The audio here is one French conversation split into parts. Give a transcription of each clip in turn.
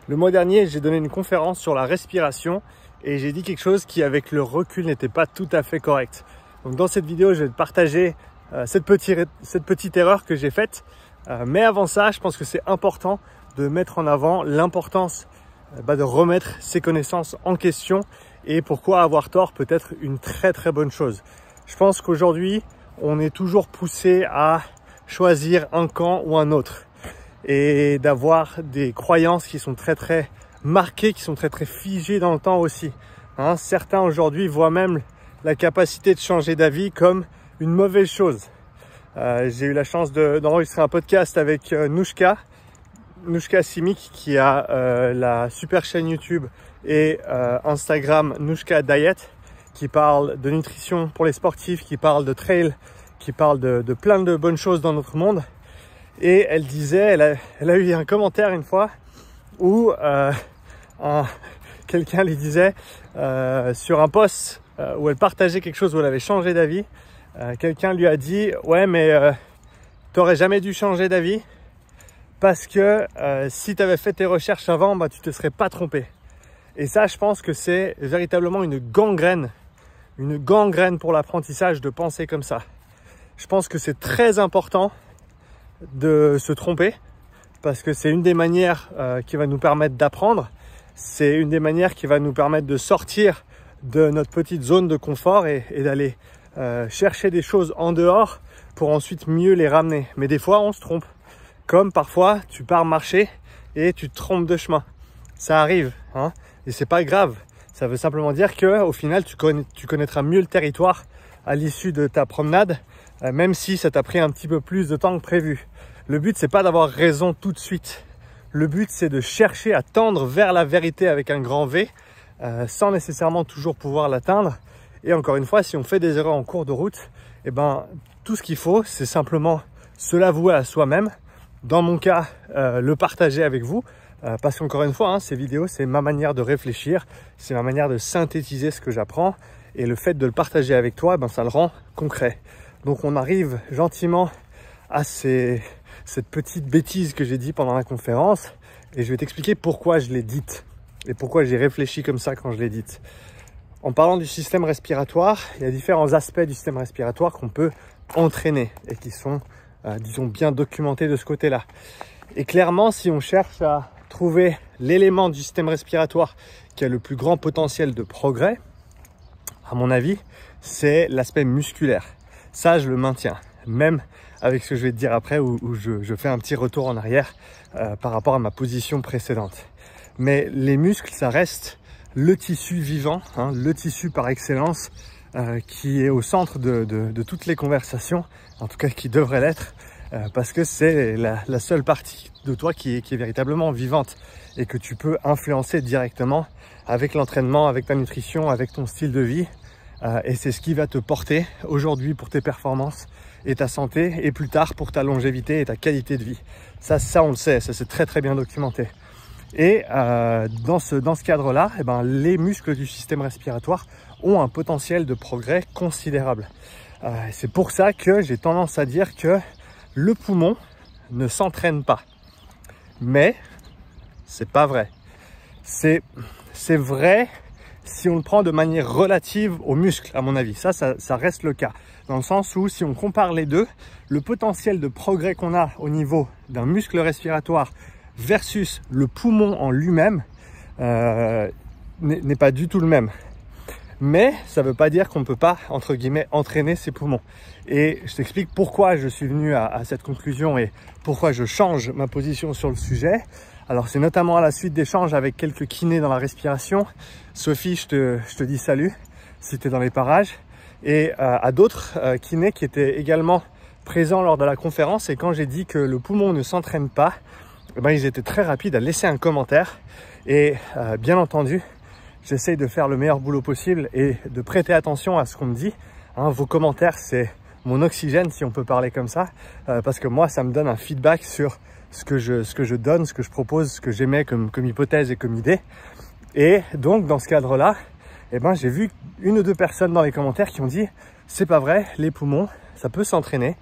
Le mois dernier, j'ai donné une conférence sur la respiration et j'ai dit quelque chose qui, avec le recul, n'était pas tout à fait correct. Donc dans cette vidéo, je vais te partager cette petite erreur que j'ai faite. Mais avant ça, je pense que c'est important de mettre en avant l'importance de remettre ses connaissances en question et pourquoi avoir tort peut être une très bonne chose. Je pense qu'aujourd'hui, on est toujours poussé à choisir un camp ou un autre et d'avoir des croyances qui sont très marquées, qui sont très figées dans le temps aussi. Certains aujourd'hui voient même la capacité de changer d'avis comme une mauvaise chose. J'ai eu la chance d'enregistrer un podcast avec Noushka Simic qui a la super chaîne YouTube et Instagram Noushka Diet qui parle de nutrition pour les sportifs, qui parle de trail, qui parle de plein de bonnes choses dans notre monde. Et elle disait, elle a eu un commentaire une fois où quelqu'un lui disait sur un post où elle partageait quelque chose où elle avait changé d'avis, quelqu'un lui a dit « Ouais, mais t'aurais jamais dû changer d'avis parce que si tu avais fait tes recherches avant, tu te serais pas trompé. » Et ça, je pense que c'est véritablement une gangrène pour l'apprentissage de penser comme ça. Je pense que c'est très important de se tromper parce que c'est une des manières qui va nous permettre d'apprendre. C'est une des manières qui va nous permettre de sortir de notre petite zone de confort et d'aller chercher des choses en dehors pour ensuite mieux les ramener. Mais des fois, on se trompe. Comme parfois, tu pars marcher et tu te trompes de chemin. Ça arrive, et c'est pas grave. Ça veut simplement dire que au final, tu connaîtras mieux le territoire à l'issue de ta promenade, même si ça t'a pris un petit peu plus de temps que prévu. Le but, c'est pas d'avoir raison tout de suite. Le but, c'est de chercher à tendre vers la vérité avec un grand V, sans nécessairement toujours pouvoir l'atteindre. Et encore une fois, si on fait des erreurs en cours de route, tout ce qu'il faut, c'est simplement se l'avouer à soi-même. Dans mon cas, le partager avec vous, parce qu'encore une fois, ces vidéos, c'est ma manière de réfléchir, c'est ma manière de synthétiser ce que j'apprends. Et le fait de le partager avec toi, ça le rend concret. Donc on arrive gentiment à cette petite bêtise que j'ai dit pendant la conférence et je vais t'expliquer pourquoi je l'ai dite et pourquoi j'ai réfléchi comme ça quand je l'ai dite. En parlant du système respiratoire, il y a différents aspects du système respiratoire qu'on peut entraîner et qui sont, disons, bien documentés de ce côté-là. Et clairement, si on cherche à trouver l'élément du système respiratoire qui a le plus grand potentiel de progrès, à mon avis, c'est l'aspect musculaire. Ça, je le maintiens, même avec ce que je vais te dire après où je fais un petit retour en arrière par rapport à ma position précédente. Mais les muscles, ça reste le tissu vivant, le tissu par excellence qui est au centre de toutes les conversations, en tout cas qui devrait l'être, parce que c'est la seule partie de toi qui est véritablement vivante et que tu peux influencer directement avec l'entraînement, avec ta nutrition, avec ton style de vie. Et c'est ce qui va te porter aujourd'hui pour tes performances et ta santé et plus tard pour ta longévité et ta qualité de vie. Ça on le sait, ça c'est très bien documenté. Et dans ce cadre-là, les muscles du système respiratoire ont un potentiel de progrès considérable. C'est pour ça que j'ai tendance à dire que le poumon ne s'entraîne pas. Mais c'est pas vrai. C'est vrai si on le prend de manière relative aux muscles, à mon avis. Ça reste le cas. Dans le sens où, si on compare les deux, le potentiel de progrès qu'on a au niveau d'un muscle respiratoire versus le poumon en lui-même n'est pas du tout le même. Mais ça ne veut pas dire qu'on ne peut pas, entre guillemets, entraîner ses poumons. Et je t'explique pourquoi je suis venu à cette conclusion et pourquoi je change ma position sur le sujet. Alors c'est notamment à la suite d'échanges avec quelques kinés dans la respiration. Sophie, je te dis salut si tu es dans les parages. Et à d'autres kinés qui étaient également présents lors de la conférence. Et quand j'ai dit que le poumon ne s'entraîne pas, ils étaient très rapides à laisser un commentaire. Et bien entendu, j'essaye de faire le meilleur boulot possible et de prêter attention à ce qu'on me dit. Vos commentaires, c'est mon oxygène, si on peut parler comme ça. Parce que moi, ça me donne un feedback sur ce que je donne, ce que je propose, ce que j'émets comme hypothèse et comme idée. Et donc, dans ce cadre-là, j'ai vu une ou deux personnes dans les commentaires qui ont dit « C'est pas vrai, les poumons, ça peut s'entraîner. »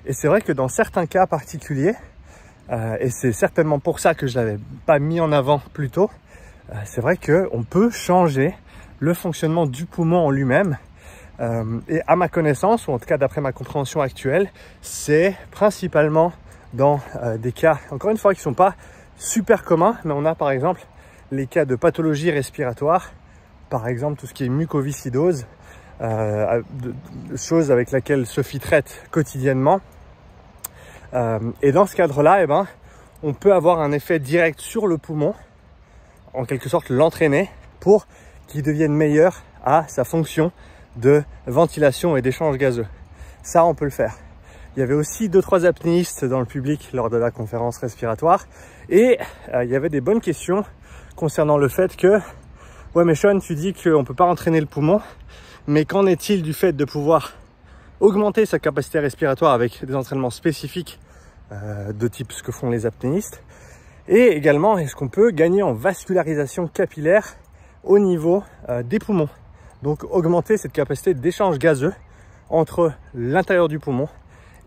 Et c'est vrai que dans certains cas particuliers, et c'est certainement pour ça que je l'avais pas mis en avant plus tôt. C'est vrai qu'on peut changer le fonctionnement du poumon en lui-même. Et à ma connaissance, ou en tout cas d'après ma compréhension actuelle, c'est principalement dans des cas, encore une fois, qui ne sont pas super communs, mais on a par exemple les cas de pathologie respiratoire, par exemple tout ce qui est mucoviscidose, chose avec laquelle Sophie traite quotidiennement. Et dans ce cadre-là, eh ben, on peut avoir un effet direct sur le poumon, en quelque sorte l'entraîner pour qu'il devienne meilleur à sa fonction de ventilation et d'échange gazeux. Ça, on peut le faire. Il y avait aussi 2-3 apnéistes dans le public lors de la conférence respiratoire et il y avait des bonnes questions concernant le fait que « Ouais mais Sean, tu dis qu'on ne peut pas entraîner le poumon, mais qu'en est-il du fait de pouvoir augmenter sa capacité respiratoire avec des entraînements spécifiques de type ce que font les apnéistes? Et également, est-ce qu'on peut gagner en vascularisation capillaire au niveau des poumons? Donc augmenter cette capacité d'échange gazeux entre l'intérieur du poumon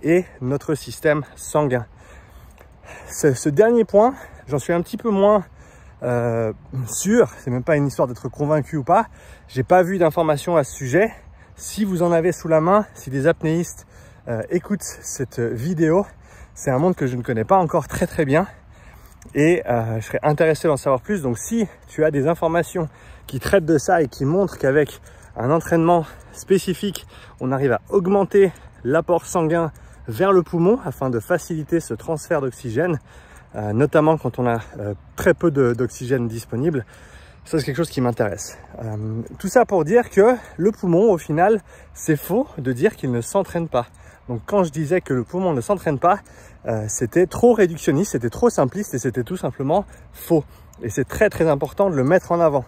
et notre système sanguin. Ce dernier point, j'en suis un petit peu moins sûr, c'est même pas une histoire d'être convaincu ou pas. J'ai pas vu d'informations à ce sujet. Si vous en avez sous la main, si des apnéistes écoutent cette vidéo, c'est un monde que je ne connais pas encore très bien et je serais intéressé d'en savoir plus. Donc si tu as des informations qui traitent de ça et qui montrent qu'avec un entraînement spécifique, on arrive à augmenter l'apport sanguin vers le poumon afin de faciliter ce transfert d'oxygène, notamment quand on a très peu d'oxygène disponible. Ça, c'est quelque chose qui m'intéresse. Tout ça pour dire que le poumon, au final, c'est faux de dire qu'il ne s'entraîne pas. Donc quand je disais que le poumon ne s'entraîne pas, c'était trop réductionniste, c'était trop simpliste et c'était tout simplement faux. Et c'est très important de le mettre en avant.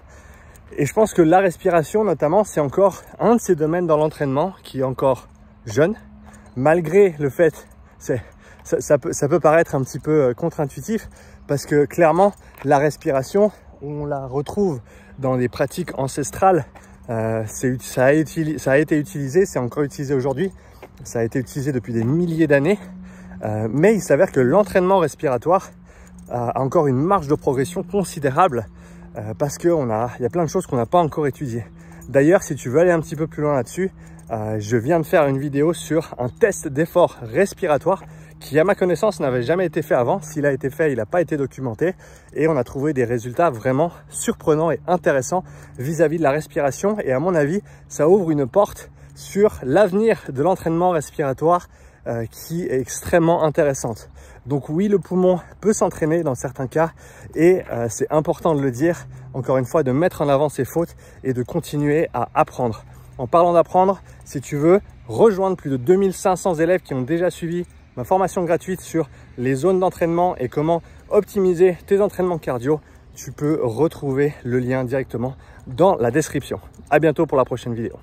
Et je pense que la respiration, notamment, c'est encore un de ces domaines dans l'entraînement qui est encore jeune, malgré le fait, ça peut paraître un petit peu contre-intuitif, parce que clairement, la respiration, on la retrouve dans les pratiques ancestrales. Ça a été utilisé, c'est encore utilisé aujourd'hui, ça a été utilisé depuis des milliers d'années, mais il s'avère que l'entraînement respiratoire a encore une marge de progression considérable, parce qu'il y a plein de choses qu'on n'a pas encore étudiées. D'ailleurs, si tu veux aller un petit peu plus loin là-dessus, je viens de faire une vidéo sur un test d'effort respiratoire qui, à ma connaissance, n'avait jamais été fait avant. S'il a été fait, il n'a pas été documenté et on a trouvé des résultats vraiment surprenants et intéressants vis-à-vis de la respiration. Et à mon avis, ça ouvre une porte sur l'avenir de l'entraînement respiratoire qui est extrêmement intéressante. Donc oui, le poumon peut s'entraîner dans certains cas et c'est important de le dire, encore une fois, de mettre en avant ses fautes et de continuer à apprendre. En parlant d'apprendre, si tu veux rejoindre plus de 2500 élèves qui ont déjà suivi ma formation gratuite sur les zones d'entraînement et comment optimiser tes entraînements cardio, tu peux retrouver le lien directement dans la description. À bientôt pour la prochaine vidéo.